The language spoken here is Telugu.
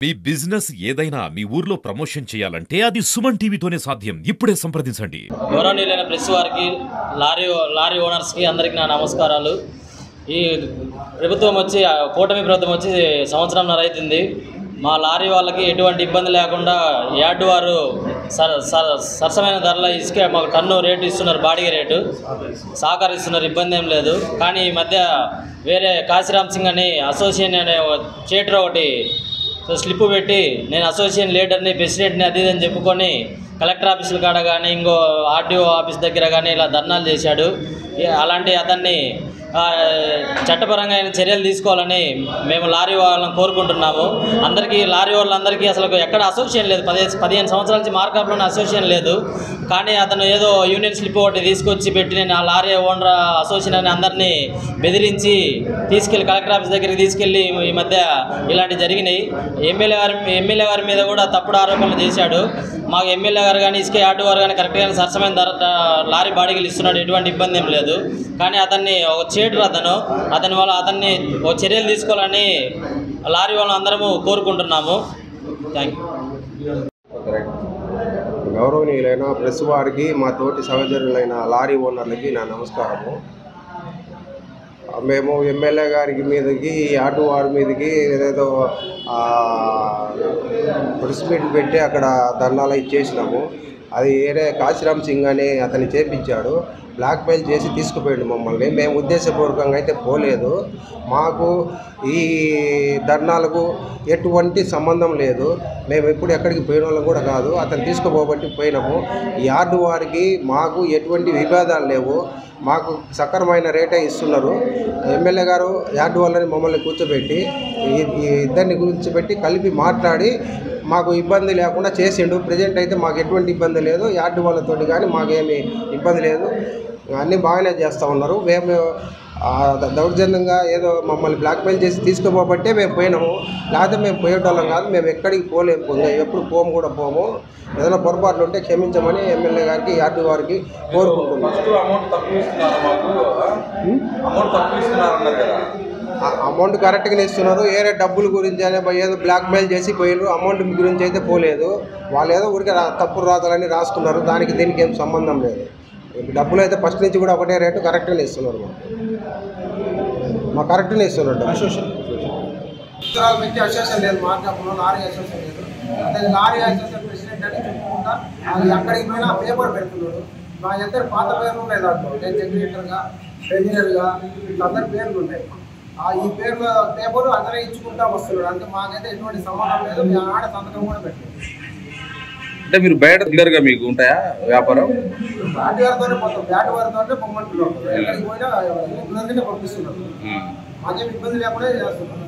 మీ బిజినెస్ ఏదైనా మీ ఊర్లో ప్రమోషన్ చేయాలంటే అది సుమన్ టీవీతోనే సాధ్యం. ఇప్పుడే సంప్రదించండి. గౌరవనీయులైన ప్రెస్ వారికి, లారీ ఓనర్స్కి అందరికీ నా నమస్కారాలు. ఈ ప్రభుత్వం వచ్చి కూటమి ప్రభుత్వం వచ్చి సంవత్సరంన్నర అవుతుంది. మా లారీ వాళ్ళకి ఎటువంటి ఇబ్బంది లేకుండా యార్డు వారు సరసమైన ధరల ఇసుక మాకు టన్ను రేటు ఇస్తున్నారు, బాడీ రేటు సహకరిస్తున్నారు, ఇబ్బంది ఏం లేదు. కానీ ఈ మధ్య వేరే కాశీరామ్ సింగ్ అని అసోసియేషన్ అనే చేటర్ ఒకటి స్లిప్ పెట్టి నేను అసోసియేషన్ లీడర్ని, ప్రెసిడెంట్ని అది అని చెప్పుకొని కలెక్టర్ ఆఫీసుల కాడ కానీ ఇంకో ఆర్టీఓ ఆఫీస్ దగ్గర కానీ ఇలా ధర్నాలు చేశాడు. అలాంటి అతన్ని చట్టపరంగా చర్యలు తీసుకోవాలని మేము లారీ వాళ్ళని కోరుకుంటున్నాము. లారీ వాళ్ళందరికీ అసలు ఎక్కడ అసోసియేషన్ లేదు. 15 సంవత్సరాల నుంచి మార్కాప్లోనే అసోసియేషన్ లేదు. కానీ అతను ఏదో యూనియన్ స్లిప్ ఒకటి తీసుకొచ్చి పెట్టి నేను ఆ లారీ ఓనర్ అసోసియేషన్ అని అందరినీ బెదిరించి తీసుకెళ్ళి కలెక్టర్ ఆఫీస్ దగ్గరికి తీసుకెళ్ళి ఈ మధ్య ఇలాంటివి జరిగినాయి. ఎమ్మెల్యే గారి మీద కూడా తప్పుడు ఆరోపణలు చేశాడు. మాకు ఎమ్మెల్యే గారు కానీ ఇసుక యార్డు వారు కానీ కరెక్ట్గా సరసమైన ధర లారీ బాడీకి ఇస్తున్నాడు, ఎటువంటి ఇబ్బంది ఏం లేదు. కానీ అతన్ని ఒక చేటర్ అతన్ని ఒక చర్యలు తీసుకోవాలని లారీ వాళ్ళని అందరము కోరుకుంటున్నాము. Thank you. గౌరవనీయులైన ప్రెస్ వారికి, మా తోటి సహచరులైన లారీ ఓనర్లకి నా నమస్కారము. మేము ఎమ్మెల్యే గారికి మీదకి, ఆటో వారి మీదకి ఏదేదో ప్రెస్ మీట్లు పెట్టి అక్కడ ధర్నాలు ఇచ్చేసినాము. అది వేరే కాశీరామ్ సింగ్ అని అతన్ని చేపించాడు, బ్లాక్మెయిల్ చేసి తీసుకుపోయాడు మమ్మల్ని. మేము ఉద్దేశపూర్వకంగా అయితే పోలేదు. మాకు ఈ ధర్నాలకు ఎటువంటి సంబంధం లేదు. మేము ఎప్పుడు ఎక్కడికి పోయిన వాళ్ళం కూడా కాదు. అతను తీసుకుపోబట్టి పోయినాము. ఈ యార్డు వారికి మాకు ఎటువంటి విభేదాలు లేవు. మాకు సక్రమైన రేటే ఇస్తున్నారు. ఎమ్మెల్యే గారు యార్డు వాళ్ళని మమ్మల్ని కూర్చోబెట్టి ఈ ఇద్దరిని కూర్చోబెట్టి కలిపి మాట్లాడి మాకు ఇబ్బంది లేకుండా చేసిండు. ప్రజెంట్ అయితే మాకు ఎటువంటి ఇబ్బంది లేదు. యార్డు వాళ్ళతోటి కానీ మాకేమీ ఇబ్బంది లేదు. అన్నీ బాగానే చేస్తూ ఉన్నారు. మేము దౌర్జన్యంగా ఏదో మమ్మల్ని బ్లాక్మెయిల్ చేసి తీసుకుపోబట్టే మేము పోయినాము. లేకపోతే మేము పోయేటోళ్ళం కాదు. మేము ఎక్కడికి పోలేము, ఎప్పుడు పోము. ఏదైనా పొరపాట్లు ఉంటే క్షమించమని ఎమ్మెల్యే గారికి, యార్డు వారికి కోరుకుంటున్నాం. అమౌంట్ కరెక్ట్గానే ఇస్తున్నారు. వేరే డబ్బుల గురించి అనే ఏదో బ్లాక్మెయిల్ చేసి పోయినారు. అమౌంట్ గురించి అయితే పోలేదు. వాళ్ళు ఏదో ఊరికే తప్పుడు రాతలని రాసుకున్నారు. దానికి దీనికి ఏం సంబంధం లేదు. డబ్బులు అయితే ఫస్ట్ నుంచి కూడా ఒకటే రేటు కరెక్ట్గానే ఇస్తున్నారు. మాకు కరెక్ట్గానే ఇస్తున్నారు. అసోసియేషన్ లేదు, మార్కాపులో లారీ అసోసియేషన్ లేదు. అతను లారీ అసోసియేషన్ ప్రెసిడెంట్ అని చెప్పుకుంటా ఎక్కడికి పోయినా పేపర్ పెడుతున్నాడు. మా ఇద్దరు పాత పేర్లు ఉన్నాయి దాంట్లో. నేను సెక్రటరీగా, ట్రెజరర్గా వీళ్ళందరి పేర్లు ఉన్నాయి. ఈ పేర్ల పేపర్ అతనే ఇచ్చుకుంటా వస్తున్నాడు. అంటే మాకైతే ఎటువంటి సంబంధం లేదు. మీ ఆడ సంతకం కూడా పెట్టలేదు. అంటే మీరు బయట రెగ్యులర్గా మీకు ఉంటాయా వ్యాపారం? బ్యాట్ వారితోనే మొత్తం బ్యాట్ వారితోనే పొమ్మంటున్నారు. ఎక్కడికి పోయినా రెగ్యులర్గానే పంపిస్తున్నారు. మాకేం ఇబ్బంది లేకుండా చేస్తున్నారు.